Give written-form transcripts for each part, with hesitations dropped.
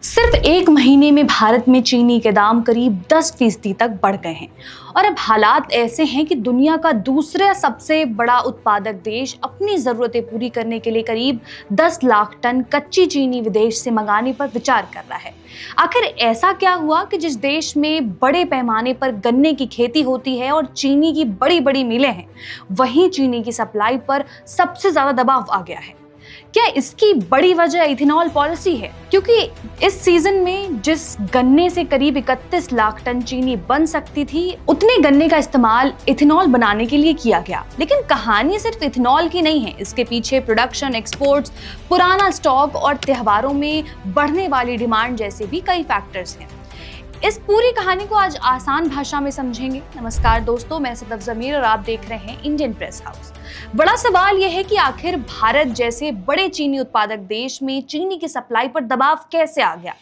सिर्फ एक महीने में भारत में चीनी के दाम करीब 10% तक बढ़ गए हैं और अब हालात ऐसे हैं कि दुनिया का दूसरा सबसे बड़ा उत्पादक देश अपनी ज़रूरतें पूरी करने के लिए करीब 10 लाख टन कच्ची चीनी विदेश से मंगाने पर विचार कर रहा है। आखिर ऐसा क्या हुआ कि जिस देश में बड़े पैमाने पर गन्ने की खेती होती है और चीनी की बड़ी बड़ी मिलें हैं, वहीं चीनी की सप्लाई पर सबसे ज़्यादा दबाव आ गया है। क्या इसकी बड़ी वजह इथेनॉल पॉलिसी है? क्योंकि इस सीजन में जिस गन्ने से करीब 31 लाख टन चीनी बन सकती थी, उतने गन्ने का इस्तेमाल इथेनॉल बनाने के लिए किया गया। लेकिन कहानी सिर्फ इथेनॉल की नहीं है, इसके पीछे प्रोडक्शन, एक्सपोर्ट्स, पुराना स्टॉक और त्योहारों में बढ़ने वाली डिमांड जैसे भी कई फैक्टर्स हैं। इस पूरी कहानी को आज आसान भाषा में समझेंगे। नमस्कार दोस्तों, मैं सदफ जमीर और आप देख रहे हैं इंडियन प्रेस हाउस। बड़ा सवाल यह है कि आखिर भारत जैसे बड़े चीनी उत्पादक देश में चीनी की सप्लाई पर दबाव कैसे आ गया।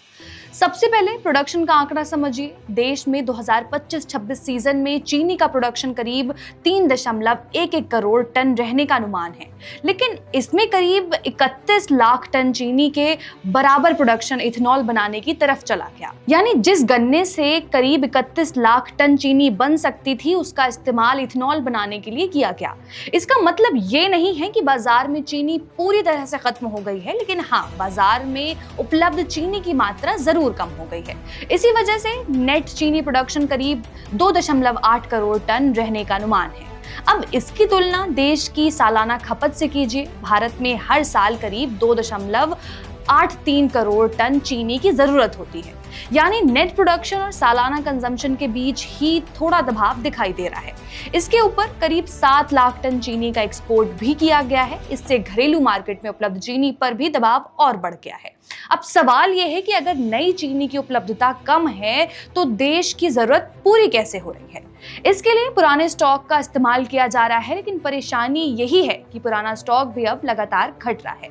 सबसे पहले प्रोडक्शन का आंकड़ा समझिए। देश में 2025-26 सीजन में चीनी का प्रोडक्शन करीब 3.11 करोड़ टन रहने का अनुमान है, लेकिन इसमें करीब 31 लाख टन चीनी के बराबर प्रोडक्शन इथेनॉल बनाने की तरफ चला गया। यानी जिस गन्ने से करीब 31 लाख टन चीनी बन सकती थी, उसका इस्तेमाल इथेनॉल बनाने के लिए किया गया। इसका मतलब ये नहीं है कि बाजार में चीनी पूरी तरह से खत्म हो गई है, लेकिन हाँ, बाजार में उपलब्ध चीनी की मात्रा जरूर कम हो गई है। इसी वजह से नेट चीनी प्रोडक्शन करीब 2.8 करोड़ टन रहने का अनुमान है। अब इसकी तुलना देश की सालाना खपत से कीजिए। भारत में हर साल करीब 2.83 करोड़ टन चीनी की जरूरत होती है, यानी नेट प्रोडक्शन और सालाना कंजम्पशन के बीच ही थोड़ा दबाव दिखाई दे रहा है। इसके ऊपर करीब 7 लाख टन चीनी का एक्सपोर्ट भी किया गया है। इससे घरेलू मार्केट में उपलब्ध चीनी पर भी दबाव और बढ़ गया है। अब सवाल यह है कि अगर नई चीनी की उपलब्धता कम है तो देश की जरूरत पूरी कैसे हो रही है। इसके लिए पुराने स्टॉक का इस्तेमाल किया जा रहा है, लेकिन परेशानी यही है कि पुराना स्टॉक भी अब लगातार घट रहा है।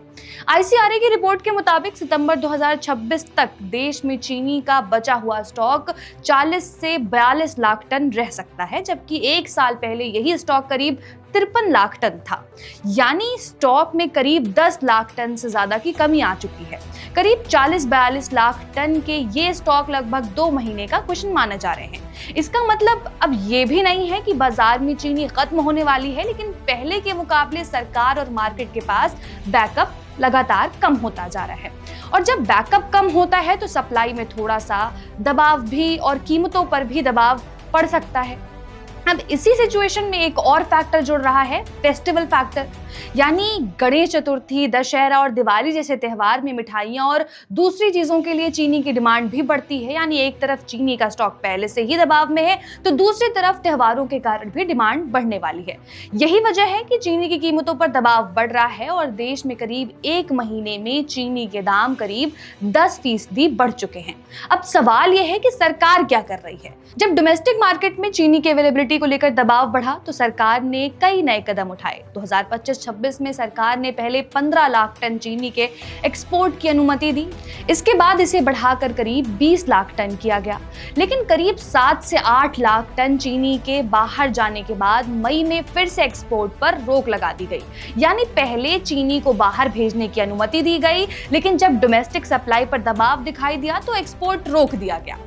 ICRA की रिपोर्ट के मुताबिक सितंबर 2026 तक देश में चीनी का बचा हुआ स्टॉक 40 से 42 लाख टन रह सकता है, जबकि एक साल पहले यही स्टॉक करीब 53 लाख टन था। यानी स्टॉक में करीब 10 लाख टन से ज्यादा की कमी आ चुकी है। करीब 40-42 लाख टन के ये स्टॉक लगभग 2 महीने का कुशन माने जा रहे हैं। इसका मतलब अब ये भी नहीं है कि बाजार में चीनी खत्म होने वाली है, लेकिन पहले के मुकाबले सरकार और मार्केट के पास बैकअप लगातार कम होता जा रहा है। और जब बैकअप कम होता है तो सप्लाई में थोड़ा सा दबाव भी और कीमतों पर भी दबाव पड़ सकता है। अब इसी सिचुएशन में एक और फैक्टर जुड़ रहा है, फेस्टिवल फैक्टर। यानी गणेश चतुर्थी, दशहरा और दिवाली जैसे त्योहार में मिठाइयाँ और दूसरी चीज़ों के लिए चीनी की डिमांड भी बढ़ती है। यानी एक तरफ चीनी का स्टॉक पहले से ही दबाव में है, तो दूसरी तरफ त्योहारों के कारण भी डिमांड बढ़ने वाली है। यही वजह है कि चीनी की कीमतों पर दबाव बढ़ रहा है और देश में करीब एक महीने में चीनी के दाम करीब 10% बढ़ चुके हैं। अब सवाल यह है कि सरकार क्या कर रही है। जब डोमेस्टिक मार्केट में चीनी की अवेलेबिलिटी को लेकर दबाव बढ़ा तो सरकार ने कई नए कदम उठाए। 2025-26 में सरकार ने पहले 15 लाख टन चीनी के एक्सपोर्ट की अनुमति दी। इसके बाद इसे बढ़ाकर करीब 20 लाख टन किया गया, लेकिन करीब 7 से 8 लाख टन चीनी के बाहर जाने के बाद मई में फिर से एक्सपोर्ट पर रोक लगा दी गई। यानी पहले चीनी को बाहर भेजने की अनुमति दी गई, लेकिन जब डोमेस्टिक सप्लाई पर दबाव दिखाई दिया तो एक्सपोर्ट रोक दिया गया।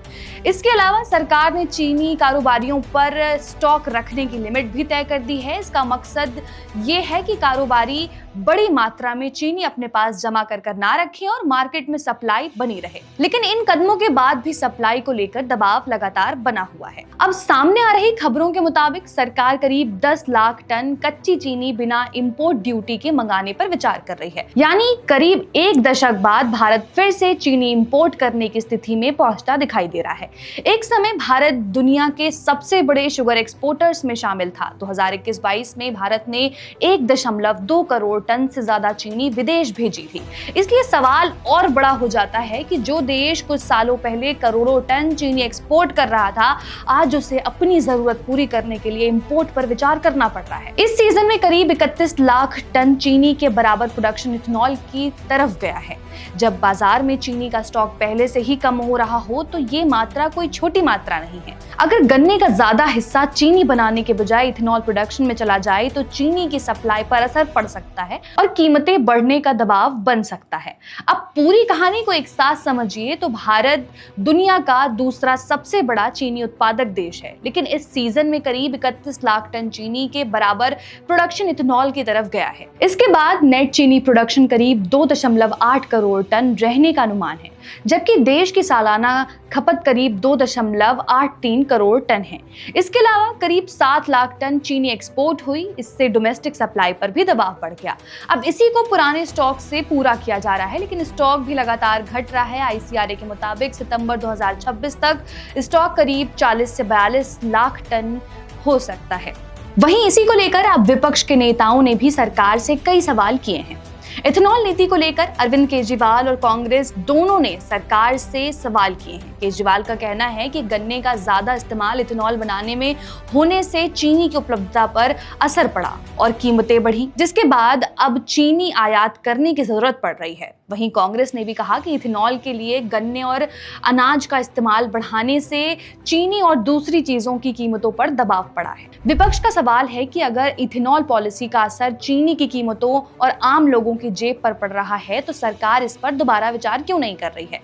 इसके अलावा सरकार ने चीनी कारोबारियों पर स्टॉक रखने की लिमिट भी तय कर दी है। इसका मकसद ये है कि कारोबारी बड़ी मात्रा में चीनी अपने पास जमा कर ना रखें और मार्केट में सप्लाई बनी रहे। लेकिन इन कदमों के बाद भी सप्लाई को लेकर दबाव लगातार बना हुआ है। अब सामने आ रही खबरों के मुताबिक सरकार करीब 10 लाख टन कच्ची चीनी बिना इंपोर्ट ड्यूटी के मंगाने पर विचार कर रही है। यानी करीब 1 दशक बाद भारत फिर से चीनी इंपोर्ट करने की स्थिति में पहुंचता दिखाई दे रहा है। एक समय भारत दुनिया के सबसे बड़े शुगर एक्सपोर्टर्स में शामिल था। 2021-22 में भारत ने 1.2 करोड़ टन से ज्यादा चीनी विदेश भेजी थी। इसलिए सवाल और बड़ा हो जाता है कि जो देश कुछ सालों पहले करोड़ों टन चीनी एक्सपोर्ट कर रहा था, आज उसे अपनी जरूरत पूरी करने के लिए इंपोर्ट पर विचार करना पड़ रहा है। इस सीजन में करीब 31 लाख टन चीनी के बराबर प्रोडक्शन इथेनॉल की तरफ गया है। जब बाजार में चीनी का स्टॉक पहले से ही कम हो रहा हो तो ये मात्रा कोई छोटी मात्रा नहीं है। अगर गन्ने का ज्यादा हिस्सा चीनी बनाने के बजाय इथेनॉल प्रोडक्शन में चला जाए तो चीनी की सप्लाई पर असर पड़ सकता है और कीमतें बढ़ने का दबाव बन सकता है। अब पूरी कहानी को एक साथ समझिए तो भारत दुनिया का दूसरा सबसे बड़ा चीनी उत्पादक देश है, लेकिन इस सीजन में करीब 31 लाख टन चीनी के बराबर प्रोडक्शन इथेनॉल की तरफ गया है। इसके बाद नेट चीनी प्रोडक्शन करीब 2.8 करोड़ टन रहने का अनुमान है, जबकि देश की सालाना खपत करीब 2.83 करोड़ टन है। इसके अलावा करीब 7 लाख टन चीनी एक्सपोर्ट हुई, इससे डोमेस्टिक सप्लाई पर भी दबाव बढ़ गया। अब इसी को पुराने स्टॉक से पूरा किया जा रहा है, लेकिन स्टॉक भी लगातार घट रहा है। ICRA के मुताबिक सितंबर 2026 तक स्टॉक करीब 40 से 42 लाख टन हो सकता है। वहीं इसी को लेकर अब विपक्ष के नेताओं ने भी सरकार से कई सवाल किए हैं। इथेनॉल नीति को लेकर अरविंद केजरीवाल और कांग्रेस दोनों ने सरकार से सवाल किए हैं। केजरीवाल का कहना है कि गन्ने का ज्यादा इस्तेमाल इथेनॉल बनाने में होने से चीनी की उपलब्धता पर असर पड़ा और कीमतें बढ़ी, जिसके बाद अब चीनी आयात करने की जरूरत पड़ रही है। वहीं कांग्रेस ने भी कहा कि इथेनॉल के लिए गन्ने और अनाज का इस्तेमाल बढ़ाने से चीनी और दूसरी चीजों की कीमतों पर दबाव पड़ा है। विपक्ष का सवाल है कि अगर इथेनॉल पॉलिसी का असर चीनी की कीमतों और आम लोगों की जेब पर पड़ रहा है तो सरकार इस पर दोबारा विचार क्यों नहीं कर रही है।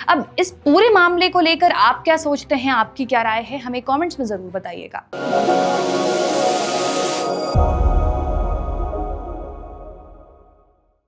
अब इस पूरे मामले को लेकर आप क्या सोचते हैं, आपकी क्या राय है, हमें कमेंट्स में जरूर बताइएगा।